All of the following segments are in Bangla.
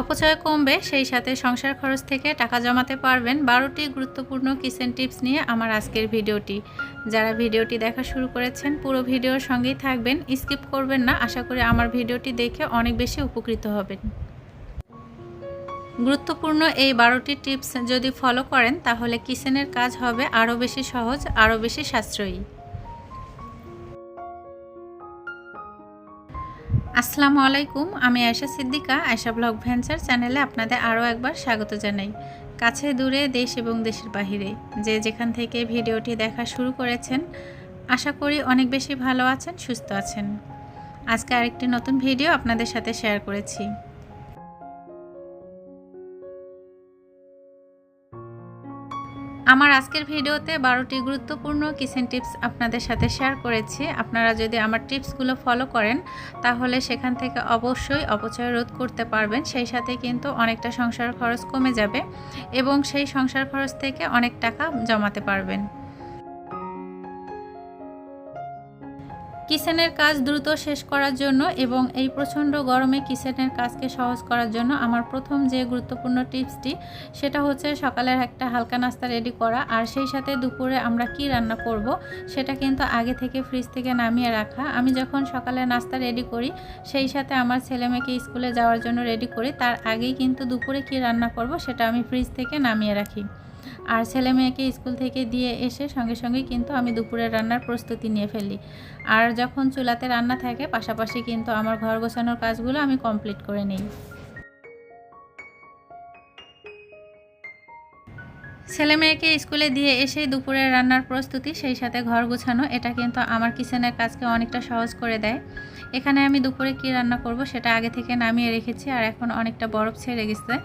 অপচয় কমবে, সেই সাথে সংসার খরচ থেকে টাকা জমাতে পারবেন। 12টি গুরুত্বপূর্ণ কিচেন টিপস নিয়ে আমার আজকের ভিডিওটি। যারা ভিডিওটি দেখা শুরু করেছেন পুরো ভিডিওর সঙ্গেই থাকবেন, স্কিপ করবেন না। আশা করি আমার ভিডিওটি দেখে অনেক বেশি উপকৃত হবেন। গুরুত্বপূর্ণ এই 12টি টিপস যদি ফলো করেন তাহলে কিচেনের কাজ হবে আরও বেশি সহজ, আরও বেশি সাশ্রয়ী। আসসালামু আলাইকুম, আমি আয়েশা সিদ্দিকা। আয়েশা ব্লগ ভেঞ্চার চ্যানেলে আপনাদের আরও একবার স্বাগত জানাই। কাছে দূরে, দেশ এবং দেশের বাহিরে যে যেখান থেকে ভিডিওটি দেখা শুরু করেছেন, আশা করি অনেক বেশি ভালো আছেন, সুস্থ আছেন। আজকে আরেকটি নতুন ভিডিও আপনাদের সাথে শেয়ার করেছি। আমার আজকের ভিডিওতে 12টি গুরুত্বপূর্ণ কিচেন টিপস আপনাদের সাথে শেয়ার করেছি। আপনারা যদি আমার টিপসগুলো ফলো করেন তাহলে সেখান থেকে অবশ্যই অপচয় রোধ করতে পারবেন। সেই সাথে কিন্তু অনেকটা সংসার খরচ কমে যাবে এবং সেই সংসার খরচ থেকে অনেক টাকা জমাতে পারবেন। কিচেনের কাজ দ্রুত শেষ করার জন্য এবং এই প্রচণ্ড গরমে কিচেনের কাজকে সহজ করার জন্য আমার প্রথম যে গুরুত্বপূর্ণ টিপসটি সেটা হচ্ছে সকালের একটা হালকা নাস্তা রেডি করা। আর সেই সাথে দুপুরে আমরা কি রান্না করব সেটা কিন্তু আগে থেকে ফ্রিজ থেকে নামিয়ে রাখা। আমি যখন সকালে নাস্তা রেডি করি সেই সাথে আমার ছেলে মেয়েকে স্কুলে যাওয়ার জন্য রেডি করি, তার আগেই কিন্তু দুপুরে কি রান্না করব সেটা আমি ফ্রিজ থেকে নামিয়ে রাখি। আর ছেলে মেয়েকে স্কুল থেকে দিয়ে এসে সঙ্গে সঙ্গে কিন্তু আমি দুপুরের রান্নার প্রস্তুতি নিয়ে ফেলি। আর যখন চুলাতে রান্না থাকে পাশাপাশি কিন্তু আমার ঘর গোছানোর কাজগুলো আমি কমপ্লিট করে নিই। ছেলে মেয়েকে স্কুলে দিয়ে এসেই দুপুরের রান্নার প্রস্তুতি, সেই সাথে ঘর গোছানো, এটা কিন্তু আমার কিচেনের কাজকে অনেকটা সহজ করে দেয়। এখানে আমি দুপুরে কি রান্না করব সেটা আগে থেকে নামিয়ে রেখেছি আর এখন অনেকটা বরফ ছেড়ে গেছে।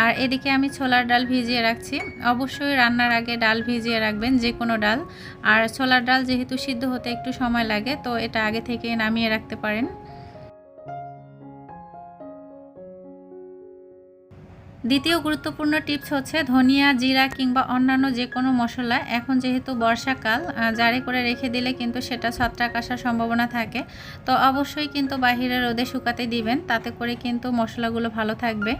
আর এদিকে আমি ছোলার ডাল ভিজিয়ে রাখছি। অবশ্যই রান্নার আগে ডাল ভিজিয়ে রাখবেন, যে কোনো ডাল। আর ছোলার ডাল যেহেতু সিদ্ধ হতে একটু সময় লাগে, তো এটা আগে থেকে নামিয়ে রাখতে পারেন। দ্বিতীয় গুরুত্বপূর্ণ টিপস হচ্ছে ধনিয়া, জিরা কিংবা অন্যান্য যে কোনো মশলা এখন যেহেতু বর্ষাকাল, জারে করে রেখে দিলে কিন্তু সেটা ছত্রাক আসার সম্ভাবনা থাকে। তো অবশ্যই কিন্তু বাহিরে রোদে শুকাতে দিবেন, তাতে করে কিন্তু মশলাগুলো ভালো থাকবে।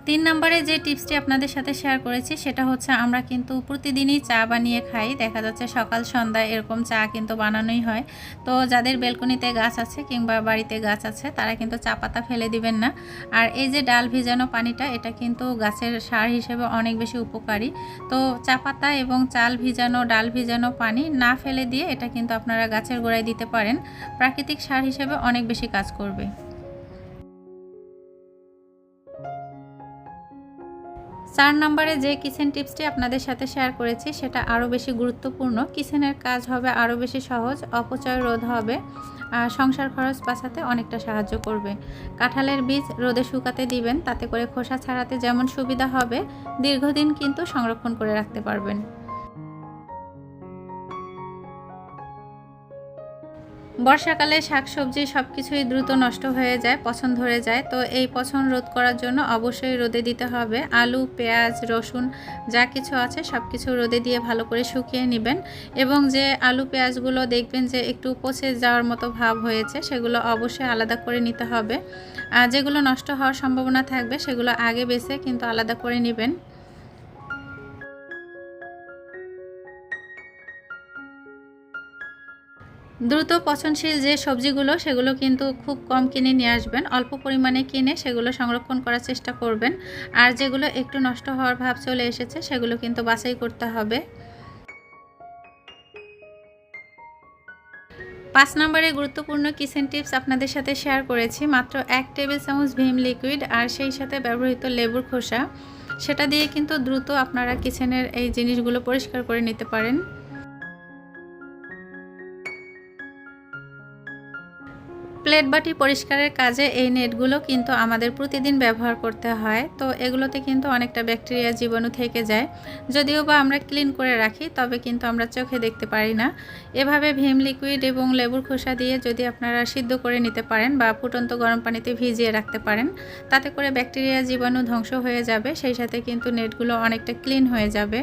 3 নম্বরে যে টিপসটি আপনাদের সাথে শেয়ার করেছি সেটা হচ্ছে আমরা কিন্তু প্রতিদিনই চা বানিয়ে খাই। দেখা যাচ্ছে সকাল সন্ধ্যা এরকম চা কিন্তু বানানোই হয়। তো যাদের বেলকনিতে গাছ আছে কিংবা বাড়িতে গাছ আছে তারা কিন্তু চা পাতা ফেলে দিবেন না। আর এই যে ডাল ভিজানো পানিটা, এটা কিন্তু গাছের সার হিসেবে অনেক বেশি উপকারী। তো চা পাতা এবং চাল ভিজানো, ডাল ভিজানো পানি না ফেলে দিয়ে এটা কিন্তু আপনারা গাছের গোড়ায় দিতে পারেন। প্রাকৃতিক সার হিসেবে অনেক বেশি কাজ করবে। 4 নম্বরে যে কিচেন টিপসটি আপনাদের সাথে শেয়ার করেছি সেটা আরও বেশি গুরুত্বপূর্ণ। কিচেনের কাজ হবে আরও বেশি সহজ, অপচয় রোধ হবে, আর সংসার খরচ বাঁচাতে অনেকটা সাহায্য করবে। কাঁঠালের বীজ রোদে শুকাতে দিবেন, তাতে করে খোসা ছাড়াতে যেমন সুবিধা হবে, দীর্ঘদিন কিন্তু সংরক্ষণ করে রাখতে পারবেন। বর্ষাকালে শাকসবজি সব কিছুই দ্রুত নষ্ট হয়ে যায়, পচন ধরে যায়। তো এই পচন রোধ করার জন্য অবশ্যই রোদে দিতে হবে। আলু, পেঁয়াজ, রসুন যা কিছু আছে সব কিছু রোদে দিয়ে ভালো করে শুকিয়ে নেবেন। এবং যে আলু পেঁয়াজগুলো দেখবেন যে একটু পচে যাওয়ার মতো ভাব হয়েছে সেগুলো অবশ্যই আলাদা করে নিতে হবে। আর যেগুলো নষ্ট হওয়ার সম্ভাবনা থাকবে সেগুলো আগে বেছে কিন্তু আলাদা করে নেবেন। দ্রুত পচনশীল যে সবজিগুলো সেগুলো কিন্তু খুব কম কিনে নিয়ে আসবেন, অল্প পরিমাণে কিনে সেগুলো সংরক্ষণ করার চেষ্টা করবেন। আর যেগুলো একটু নষ্ট হওয়ার ভাব চলে এসেছে সেগুলো কিন্তু বাছাই করতে হবে। 5 নম্বরে গুরুত্বপূর্ণ কিচেন টিপস আপনাদের সাথে শেয়ার করেছি। মাত্র 1 টেবিল চামচ ভিম লিকুইড আর সেই সাথে ব্যবহৃত লেবুর খোসা, সেটা দিয়ে কিন্তু দ্রুত আপনারা কিচেনের এই জিনিসগুলো পরিষ্কার করে নিতে পারেন। প্লেট বাটি পরিষ্কারের কাজে এই নেটগুলো কিন্তু আমাদের প্রতিদিন ব্যবহার করতে হয়। তো এগুলোতে কিন্তু অনেকটা ব্যাকটেরিয়া, জীবাণু থেকে যায়। যদিও বা আমরা ক্লিন করে রাখি তবে কিন্তু আমরা চোখে দেখতে পারি না। এভাবে ভিম লিকুইড এবং লেবুর খোসা দিয়ে যদি আপনারা সিদ্ধ করে নিতে পারেন বা ফুটন্ত গরম পানিতে ভিজিয়ে রাখতে পারেন, তাতে করে ব্যাকটেরিয়া, জীবাণু ধ্বংস হয়ে যাবে, সেই সাথে কিন্তু নেটগুলো অনেকটা ক্লিন হয়ে যাবে।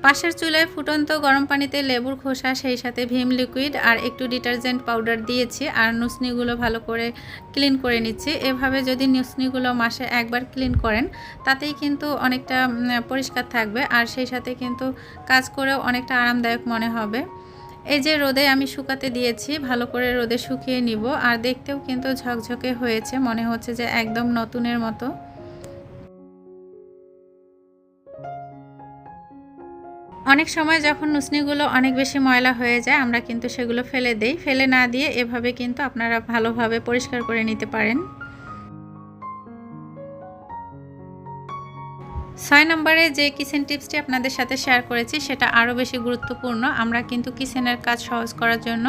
পাশের চুলায় ফুটন্ত গরম পানিতে লেবুর খোসা, সেই সাথে ভিম লিকুইড আর একটু ডিটারজেন্ট পাউডার দিয়েছি। আর নুসনিগুলো ভালো করে ক্লিন করে নিচ্ছি। এভাবে যদি নুসনিগুলো মাসে একবার ক্লিন করেন, তাতেই কিন্তু অনেকটা পরিষ্কার থাকবে, আর সেই সাথে কিন্তু কাজ করেও অনেকটা আরামদায়ক মনে হবে। এই যে রোদে আমি শুকাতে দিয়েছি, ভালো করে রোদে শুকিয়ে নিব। আর দেখতেও কিন্তু ঝকঝকে হয়েছে, মনে হচ্ছে যে একদম নতুনের মতো। অনেক সময় যখন নুসনিগুলো অনেক বেশি ময়লা হয়ে যায়, আমরা কিন্তু সেগুলো ফেলে দেই। ফেলে না দিয়ে এভাবে কিন্তু আপনারা ভালোভাবে পরিষ্কার করে নিতে পারেন। 6 নম্বরে যে কিচেন টিপসটি আপনাদের সাথে শেয়ার করেছি, সেটা আরও বেশি গুরুত্বপূর্ণ। আমরা কিন্তু কিচেনের কাজ সহজ করার জন্য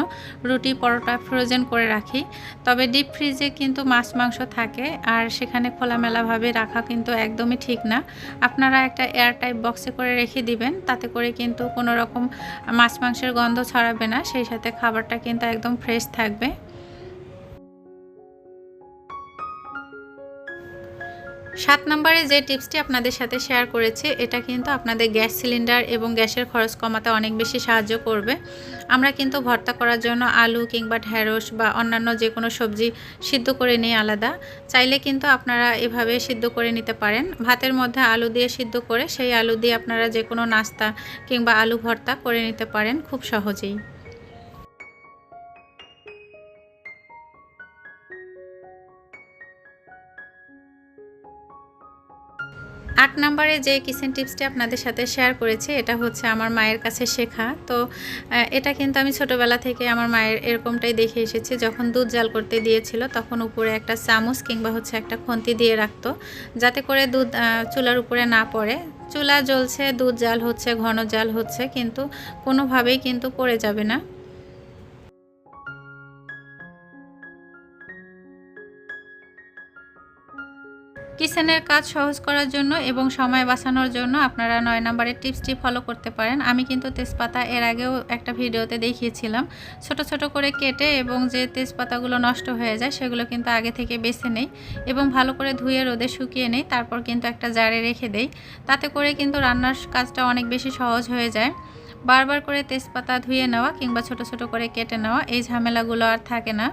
রুটি, পরোটা ফ্রোজেন করে রাখি। তবে ডিপ ফ্রিজে কিন্তু মাছ মাংস থাকে, আর সেখানে খোলামেলাভাবে রাখা কিন্তু একদমই ঠিক না। আপনারা একটা এয়ারটাইট বক্সে করে রেখে দিবেন, তাতে করে কিন্তু কোনো রকম মাছ মাংসের গন্ধ ছড়াবে না, সেই সাথে খাবারটা কিন্তু একদম ফ্রেশ থাকবে। 7 নম্বরে যে টিপসটি আপনাদের সাথে শেয়ার করেছি, এটা কিন্তু আপনাদের গ্যাস সিলিন্ডার এবং গ্যাসের খরচ কমাতে অনেক বেশি সাহায্য করবে। আমরা কিন্তু ভর্তা করার জন্য আলু কিংবা ঢেঁড়স বা অন্যান্য যে কোনো সবজি সিদ্ধ করে নিই আলাদা। চাইলে কিন্তু আপনারা এভাবে সিদ্ধ করে নিতে পারেন। ভাতের মধ্যে আলু দিয়ে সিদ্ধ করে সেই আলু দিয়ে আপনারা যে কোনো নাস্তা কিংবা আলু ভর্তা করে নিতে পারেন খুব সহজেই। 8 নম্বরে যে কিচেন টিপসটি আপনাদের সাথে শেয়ার করেছি, এটা হচ্ছে আমার মায়ের কাছে শেখা। তো এটা কিন্তু আমি ছোটোবেলা থেকে আমার মায়ের এরকমটাই দেখে এসেছি। যখন দুধ জাল করতে দিয়েছিল, তখন উপরে একটা চামচ কিংবা হচ্ছে একটা খুন্তি দিয়ে রাখতো, যাতে করে দুধ চুলার উপরে না পড়ে। চুলা জ্বলছে, দুধ জাল হচ্ছে, ঘন জাল হচ্ছে, কিন্তু কোনোভাবেই কিন্তু পড়ে যাবে না। কিচেনের কাজ সহজ করার জন্য এবং সময় বাঁচানোর জন্য আপনারা 9 নম্বরের টিপসটি ফলো করতে পারেন। আমি কিন্তু তেজপাতা এর আগেও একটা ভিডিওতে দেখিয়েছিলাম। ছোট ছোট করে কেটে এবং যে তেজপাতাগুলো নষ্ট হয়ে যায়, সেগুলো কিন্তু আগে থেকে বেছে নেই এবং ভালো করে ধুয়ে রোদে শুকিয়ে নেই। তারপর কিন্তু একটা জারে রেখে দেই। তাতে করে কিন্তু রান্নার কাজটা অনেক বেশি সহজ হয়ে যায়। বারবার করে তেজপাতা ধুয়ে নেওয়া কিংবা ছোট ছোট করে কেটে নেওয়া, এই ঝামেলাগুলো আর থাকে না।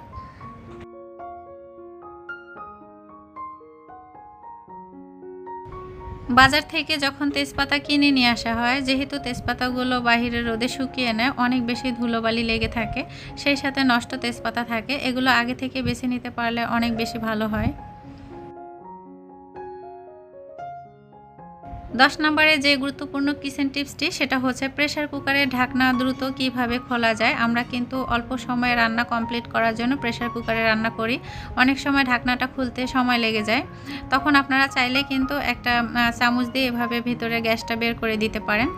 বাজার থেকে যখন তেজপাতা কিনে নিয়ে আসা হয়, যেহেতু তেজপাতাগুলো বাহিরে রোদে শুকিয়ে নেয়, অনেক বেশি ধুলোবালি লেগে থাকে, সেই সাথে নষ্ট তেজপাতা থাকে। এগুলো আগে থেকে বেছে নিতে পারলে অনেক বেশি ভালো হয়। 10 নম্বরে যে গুরুত্বপূর্ণ কিচেন টিপসটি, সেটা হচ্ছে প্রেসার কুকারের ঢাকনা দ্রুত কিভাবে খোলা যায়। আমরা কিন্তু অল্প সময়ে রান্না কমপ্লিট করার জন্য প্রেসার কুকারে রান্না করি। অনেক সময় ঢাকনাটা খুলতে সময় লেগে যায়। তখন আপনারা চাইলে কিন্তু একটা চামচ দিয়ে এভাবে ভিতরে গ্যাসটা বের করে দিতে পারেন।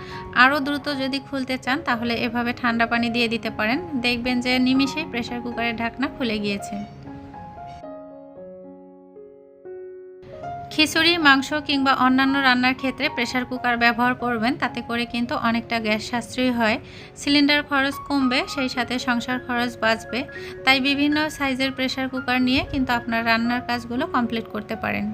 আরও দ্রুত যদি খুলতে চান, তাহলে এভাবে ঠান্ডা পানি দিয়ে দিতে পারেন। দেখবেন যে নিমিষেই প্রেসার কুকারের ঢাকনা খুলে গিয়েছে। খিচুড়ি, মাংস কিংবা অন্যান্য রান্নার ক্ষেত্রে প্রেসার কুকার ব্যবহার করবেন, তাতে করে কিন্তু অনেকটা গ্যাস সাশ্রয়ী হয়। সিলিন্ডার খরচ কমবে, সেই সাথে সংসার খরচ বাঁচবে। তাই বিভিন্ন সাইজের প্রেসার কুকার নিয়ে কিন্তু আপনার রান্নার কাজগুলো কমপ্লিট করতে পারেন।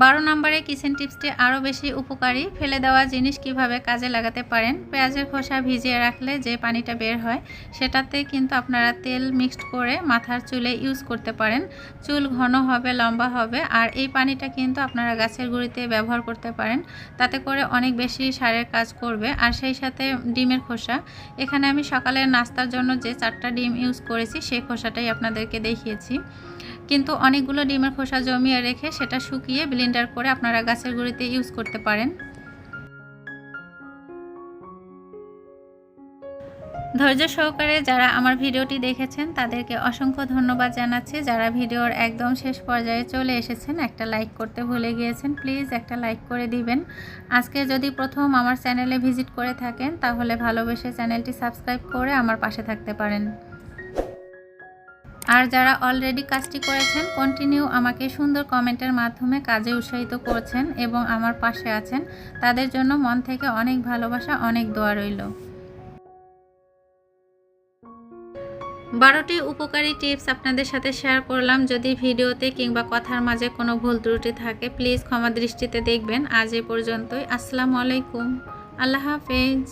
12 নম্বরে কিচেন টিপসটি আরও বেশি উপকারী। ফেলে দেওয়া জিনিস কিভাবে কাজে লাগাতে পারেন। পেঁয়াজের খোসা ভিজিয়ে রাখলে যে পানিটা বের হয়, সেটাতে কিন্তু আপনারা তেল মিক্সড করে মাথার চুলে ইউজ করতে পারেন। চুল ঘন হবে, লম্বা হবে। আর এই পানিটা কিন্তু আপনারা গাছের গুঁড়িতে ব্যবহার করতে পারেন, তাতে করে অনেক বেশি সারের কাজ করবে। আর সেই সাথে ডিমের খোসা, এখানে আমি সকালের নাস্তার জন্য যে 4টা ডিম ইউজ করেছি, সেই খোসাটাই আপনাদেরকে দেখিয়েছি। কিন্তু অনেকগুলো ডিমের খোসা জমিয়ে রেখে সেটা শুকিয়ে ব্লেন্ডার করে আপনারা গাছের গুঁড়িতে ইউজ করতে পারেন। ধৈর্য সহকারে যারা আমার ভিডিওটি দেখেছেন, তাদেরকে অসংখ্য ধন্যবাদ জানাচ্ছি। যারা ভিডিওর একদম শেষ পর্যায়ে চলে এসেছেন, একটা লাইক করতে ভুলে গিয়েছেন, প্লিজ একটা লাইক করে দিবেন। আজকে যদি প্রথম আমার চ্যানেলে ভিজিট করে থাকেন, তাহলে ভালোবেসে চ্যানেলটি সাবস্ক্রাইব করে আমার পাশে থাকতে পারেন। আর যারা অলরেডি কাজটি করেছেন, কন্টিনিউ আমাকে সুন্দর কমেন্টের মাধ্যমে কাজে উৎসাহিত করছেন এবং আমার পাশে আছেন, তাদের জন্য মন থেকে অনেক ভালোবাসা, অনেক দোয়া রইল। 12টি উপকারী টিপস আপনাদের সাথে শেয়ার করলাম। যদি ভিডিওতে কিংবা কথার মাঝে কোনো ভুল ত্রুটি থাকে প্লিজ ক্ষমা দৃষ্টিতে দেখবেন। আজ এ পর্যন্তই। আসসালামু আলাইকুম। আল্লাহ হাফেজ।